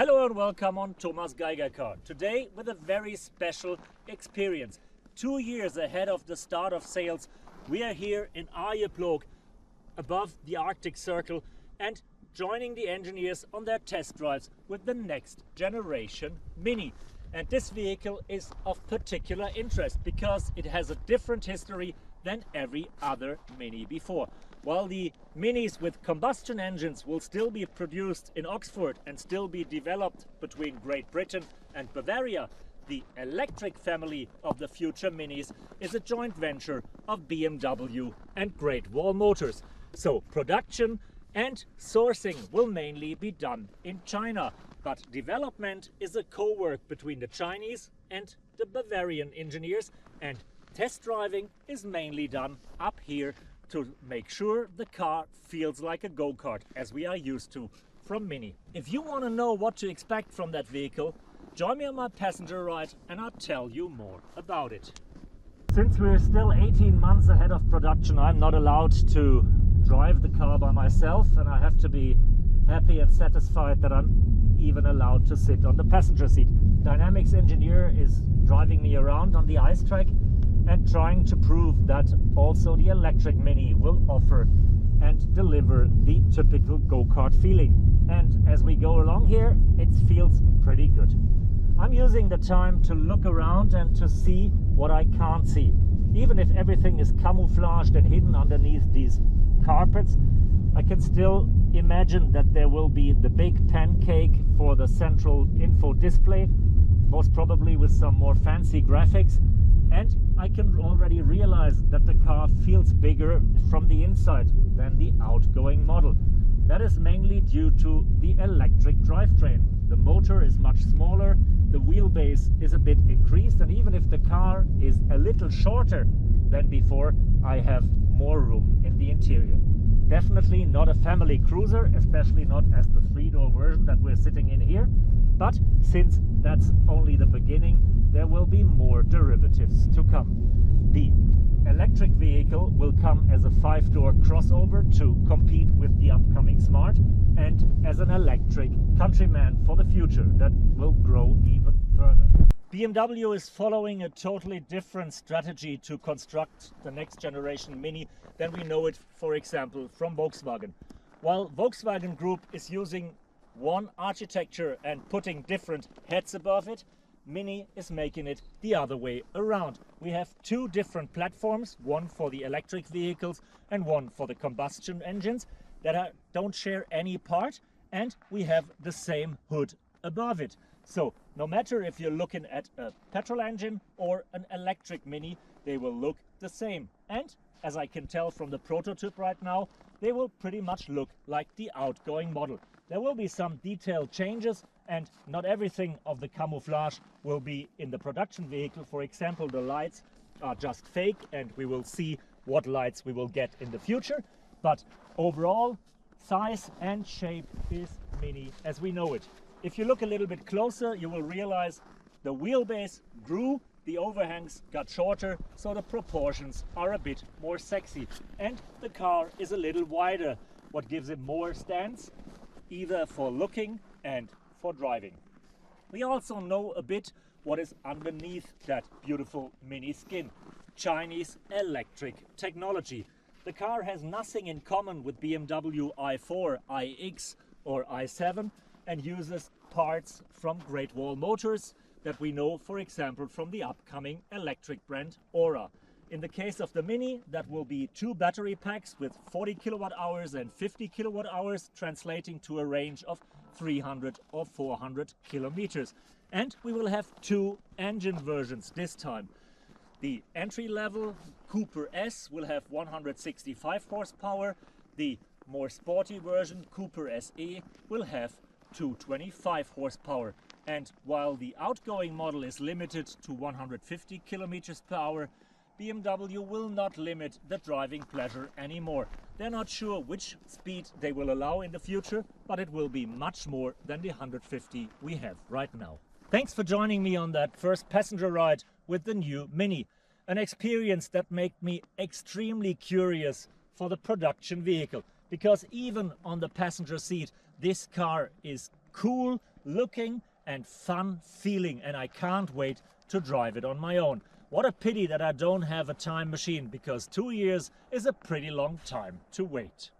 Hello and welcome on Thomas Geiger Car. Today with a very special experience. 2 years ahead of the start of sales, we are here in Arjeplog above the Arctic Circle and joining the engineers on their test drives with the next generation Mini. And this vehicle is of particular interest because it has a different history than every other Mini before. While the Minis with combustion engines will still be produced in Oxford and still be developed between Great Britain and Bavaria, the electric family of the future Minis is a joint venture of BMW and Great Wall Motors. So production and sourcing will mainly be done in China, but development is a co-work between the Chinese and the Bavarian engineers, and test driving is mainly done up here to make sure the car feels like a go-kart as we are used to from Mini. If you want to know what to expect from that vehicle, join me on my passenger ride and I'll tell you more about it. Since we're still 18 months ahead of production, I'm not allowed to drive the car by myself, and I have to be happy and satisfied that I'm even allowed to sit on the passenger seat. Dynamics engineer is driving me around on the ice track and trying to prove that also the electric Mini will offer and deliver the typical go-kart feeling. And as we go along here, it feels pretty good. I'm using the time to look around and to see what I can't see. Even if everything is camouflaged and hidden underneath these carpets, I can still imagine that there will be the big pancake for the central info display, most probably with some more fancy graphics. And I can already realize that the car feels bigger from the inside than the outgoing model. That is mainly due to the electric drivetrain. The motor is much smaller, the wheelbase is a bit increased, and even if the car is a little shorter than before, I have more room in the interior. Definitely not a family cruiser, especially not as the 3-door version that we're sitting in here. But since that's only the beginning, there will be more derivatives to come. The electric vehicle will come as a 5-door crossover to compete with the upcoming Smart, and as an electric countryman for the future that will grow even further. BMW is following a totally different strategy to construct the next generation Mini than we know it, for example, from Volkswagen. While Volkswagen Group is using one architecture and putting different heads above it, Mini is making it the other way around. We have 2 different platforms, one for the electric vehicles and one for the combustion engines that don't share any part, and we have the same hood above it. So no matter if you're looking at a petrol engine or an electric Mini, they will look the same. And as I can tell from the prototype right now, they will pretty much look like the outgoing model. There will be some detailed changes, and not everything of the camouflage will be in the production vehicle. For example, the lights are just fake, and we will see what lights we will get in the future. But overall, size and shape is Mini as we know it. If you look a little bit closer, you will realize the wheelbase grew, the overhangs got shorter, so the proportions are a bit more sexy. And the car is a little wider, what gives it more stance, either for looking and for driving. We also know a bit what is underneath that beautiful Mini skin. Chinese electric technology. The car has nothing in common with BMW i4, iX or i7 and uses parts from Great Wall Motors that we know, for example, from the upcoming electric brand Ora. In the case of the Mini, that will be 2 battery packs with 40 kilowatt hours and 50 kilowatt hours, translating to a range of 300 or 400 kilometers. And we will have 2 engine versions this time. The entry-level Cooper S will have 165 horsepower. The more sporty version, Cooper SE, will have 225 horsepower. And while the outgoing model is limited to 150 kilometers per hour, BMW will not limit the driving pleasure anymore. They're not sure which speed they will allow in the future, but it will be much more than the 150 we have right now. Thanks for joining me on that first passenger ride with the new Mini. An experience that made me extremely curious for the production vehicle, because even on the passenger seat, this car is cool, looking and fun feeling, and I can't wait to drive it on my own. What a pity that I don't have a time machine, because 2 years is a pretty long time to wait.